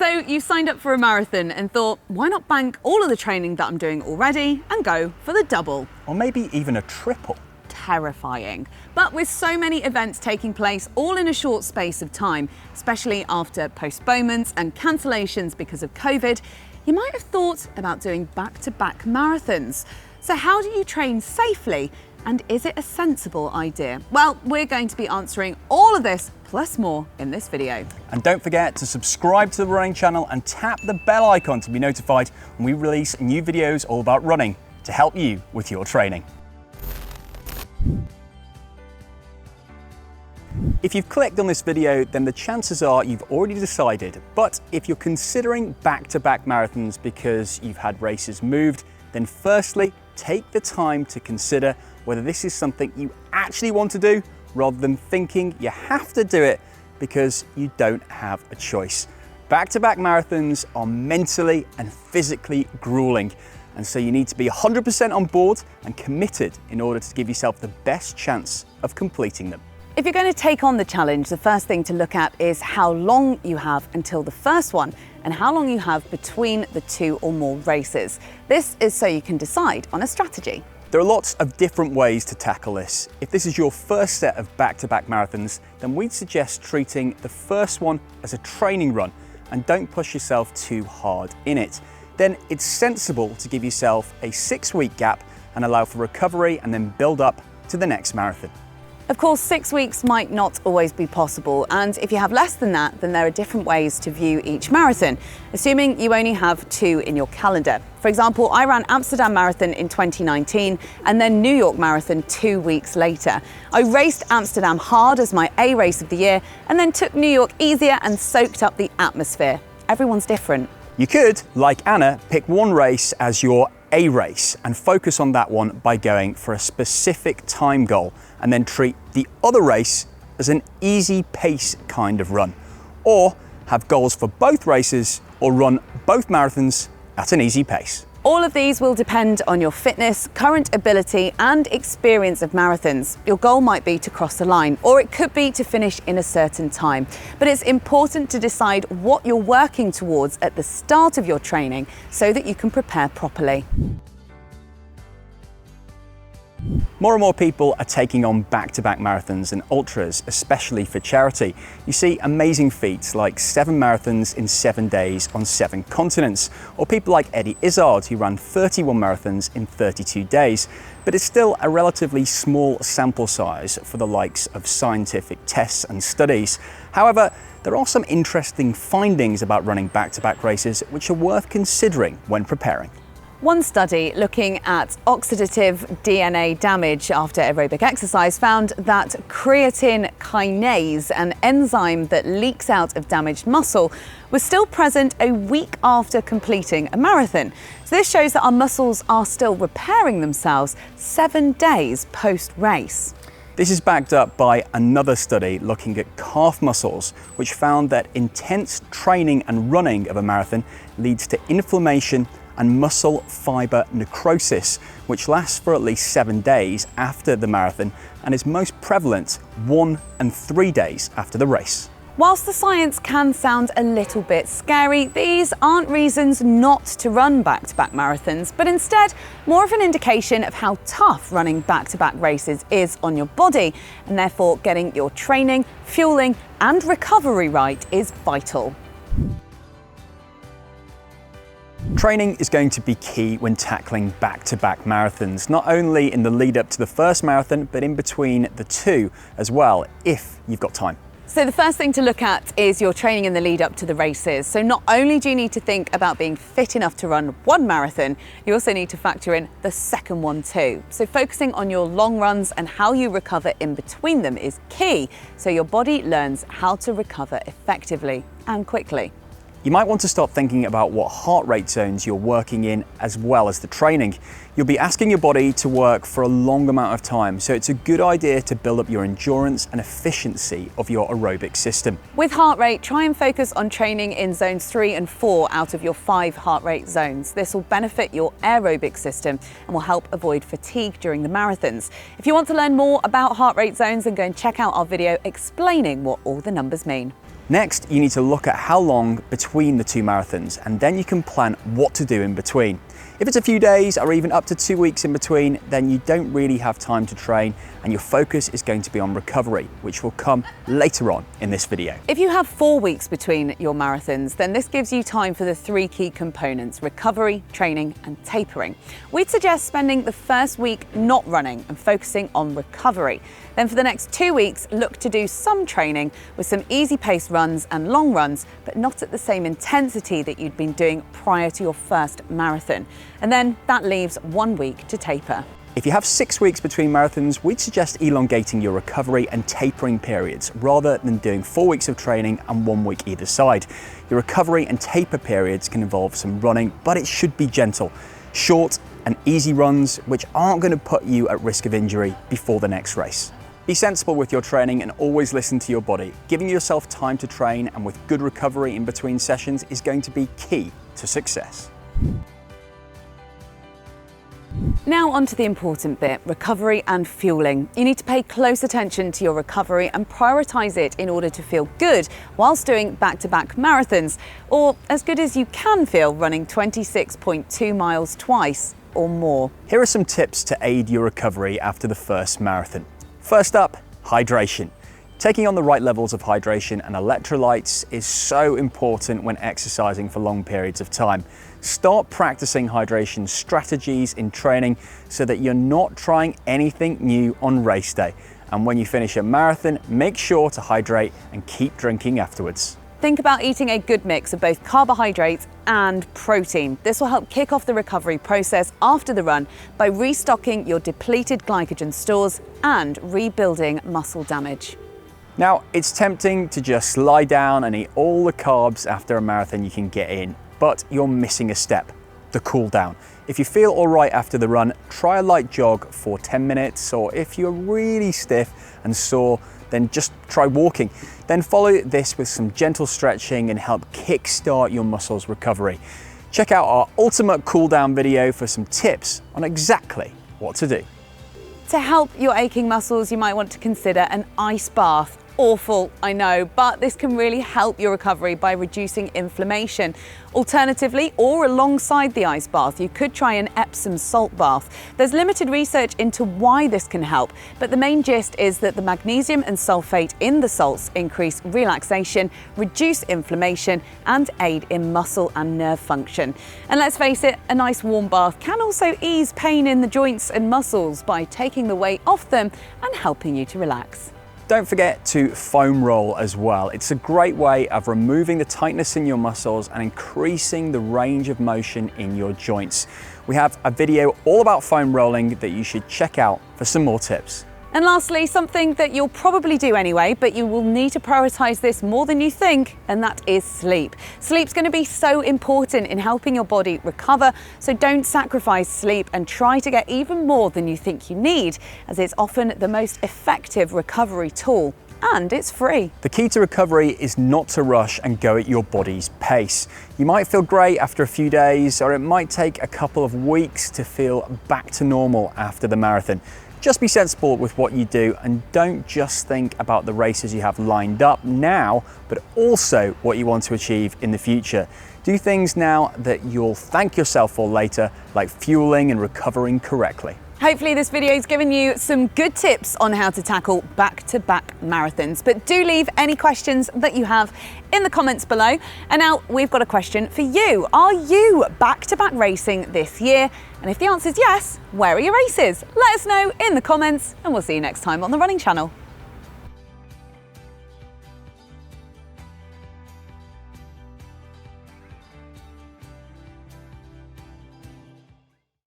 So you signed up for a marathon and thought, why not bank all of the training that I'm doing already and go for the double? Or maybe even a triple. Terrifying. But with so many events taking place all in a short space of time, especially after postponements and cancellations because of COVID, you might have thought about doing back-to-back marathons. So how do you train safely? And is it a sensible idea? Well, we're going to be answering all of this plus more in this video. And don't forget to subscribe to the running channel and tap the bell icon to be notified when we release new videos all about running to help you with your training. If you've clicked on this video, then the chances are you've already decided. But if you're considering back-to-back marathons because you've had races moved, then firstly, take the time to consider whether this is something you actually want to do rather than thinking you have to do it because you don't have a choice. Back-to-back marathons are mentally and physically grueling, and so you need to be 100% on board and committed in order to give yourself the best chance of completing them. If you're going to take on the challenge, the first thing to look at is how long you have until the first one and how long you have between the 2 or more races. This is so you can decide on a strategy. There are lots of different ways to tackle this. If this is your first set of back-to-back marathons, then we'd suggest treating the first one as a training run and don't push yourself too hard in it. Then it's sensible to give yourself a 6-week gap and allow for recovery and then build up to the next marathon. Of course, 6 weeks might not always be possible, and if you have less than that, then there are different ways to view each marathon, assuming you only have 2 in your calendar. For example, I ran Amsterdam Marathon in 2019 and then New York Marathon 2 weeks later. I raced Amsterdam hard as my A race of the year and then took New York easier and soaked up the atmosphere. Everyone's different. You could, like Anna, pick one race as your A race and focus on that one by going for a specific time goal and then treat the other race as an easy pace kind of run. Or have goals for both races or run both marathons at an easy pace. All of these will depend on your fitness, current ability and experience of marathons. Your goal might be to cross the line, or it could be to finish in a certain time. But it's important to decide what you're working towards at the start of your training so that you can prepare properly. More and more people are taking on back-to-back marathons and ultras, especially for charity. You see amazing feats like 7 marathons in 7 days on 7 continents, or people like Eddie Izzard who ran 31 marathons in 32 days. But it's still a relatively small sample size for the likes of scientific tests and studies. However, there are some interesting findings about running back-to-back races which are worth considering when preparing. One study looking at oxidative DNA damage after aerobic exercise found that creatine kinase, an enzyme that leaks out of damaged muscle, was still present a week after completing a marathon. So this shows that our muscles are still repairing themselves 7 days post-race. This is backed up by another study looking at calf muscles, which found that intense training and running of a marathon leads to inflammation and muscle fibre necrosis, which lasts for at least 7 days after the marathon and is most prevalent 1 and 3 days after the race. Whilst the science can sound a little bit scary, these aren't reasons not to run back-to-back marathons, but instead more of an indication of how tough running back-to-back races is on your body, and therefore getting your training, fueling and recovery right is vital. Training is going to be key when tackling back-to-back marathons, not only in the lead up to the first marathon, but in between the 2 as well, if you've got time. So the first thing to look at is your training in the lead up to the races. So not only do you need to think about being fit enough to run one marathon, you also need to factor in the second one too. So focusing on your long runs and how you recover in between them is key, so your body learns how to recover effectively and quickly. You might want to start thinking about what heart rate zones you're working in as well as the training. You'll be asking your body to work for a long amount of time, so it's a good idea to build up your endurance and efficiency of your aerobic system. With heart rate, try and focus on training in zones 3 and 4 out of your 5 heart rate zones. This will benefit your aerobic system and will help avoid fatigue during the marathons. If you want to learn more about heart rate zones, then go and check out our video explaining what all the numbers mean. Next, you need to look at how long between the two marathons, and then you can plan what to do in between. If it's a few days or even up to 2 weeks in between, then you don't really have time to train and your focus is going to be on recovery, which will come later on in this video. If you have 4 weeks between your marathons, then this gives you time for the 3 key components: recovery, training, and tapering. We'd suggest spending the first week not running and focusing on recovery. Then for the next 2 weeks, look to do some training with some easy paced runs and long runs, but not at the same intensity that you'd been doing prior to your first marathon. And then that leaves 1 week to taper. If you have 6 weeks between marathons, we'd suggest elongating your recovery and tapering periods rather than doing 4 weeks of training and 1 week either side. Your recovery and taper periods can involve some running, but it should be gentle. Short and easy runs which aren't going to put you at risk of injury before the next race. Be sensible with your training and always listen to your body. Giving yourself time to train and with good recovery in between sessions is going to be key to success. Now onto the important bit, recovery and fueling. You need to pay close attention to your recovery and prioritise it in order to feel good whilst doing back-to-back marathons, or as good as you can feel running 26.2 miles twice or more. Here are some tips to aid your recovery after the first marathon. First up, hydration. Taking on the right levels of hydration and electrolytes is so important when exercising for long periods of time. Start practicing hydration strategies in training so that you're not trying anything new on race day. And when you finish a marathon, make sure to hydrate and keep drinking afterwards. Think about eating a good mix of both carbohydrates and protein. This will help kick off the recovery process after the run by restocking your depleted glycogen stores and rebuilding muscle damage. Now, it's tempting to just lie down and eat all the carbs after a marathon you can get in, but you're missing a step, the cool down. If you feel all right after the run, try a light jog for 10 minutes, or if you're really stiff and sore, then just try walking. Then follow this with some gentle stretching and help kickstart your muscles recovery. Check out our ultimate cool down video for some tips on exactly what to do. To help your aching muscles, you might want to consider an ice bath. Awful, I know, but this can really help your recovery by reducing inflammation. Alternatively, or alongside the ice bath, you could try an Epsom salt bath. There's limited research into why this can help, but the main gist is that the magnesium and sulfate in the salts increase relaxation, reduce inflammation, and aid in muscle and nerve function. And let's face it, a nice warm bath can also ease pain in the joints and muscles by taking the weight off them and helping you to relax. Don't forget to foam roll as well. It's a great way of removing the tightness in your muscles and increasing the range of motion in your joints. We have a video all about foam rolling that you should check out for some more tips. And lastly, something that you'll probably do anyway, but you will need to prioritise this more than you think, and that is sleep. Sleep's going to be so important in helping your body recover, so don't sacrifice sleep and try to get even more than you think you need, as it's often the most effective recovery tool. And it's free. The key to recovery is not to rush and go at your body's pace. You might feel great after a few days, or it might take a couple of weeks to feel back to normal after the marathon. Just be sensible with what you do and don't just think about the races you have lined up now, but also what you want to achieve in the future. Do things now that you'll thank yourself for later, like fueling and recovering correctly. Hopefully this video has given you some good tips on how to tackle back-to-back marathons, but do leave any questions that you have in the comments below. And now we've got a question for you. Are you back-to-back racing this year? And if the answer is yes, where are your races? Let us know in the comments and we'll see you next time on the Running Channel.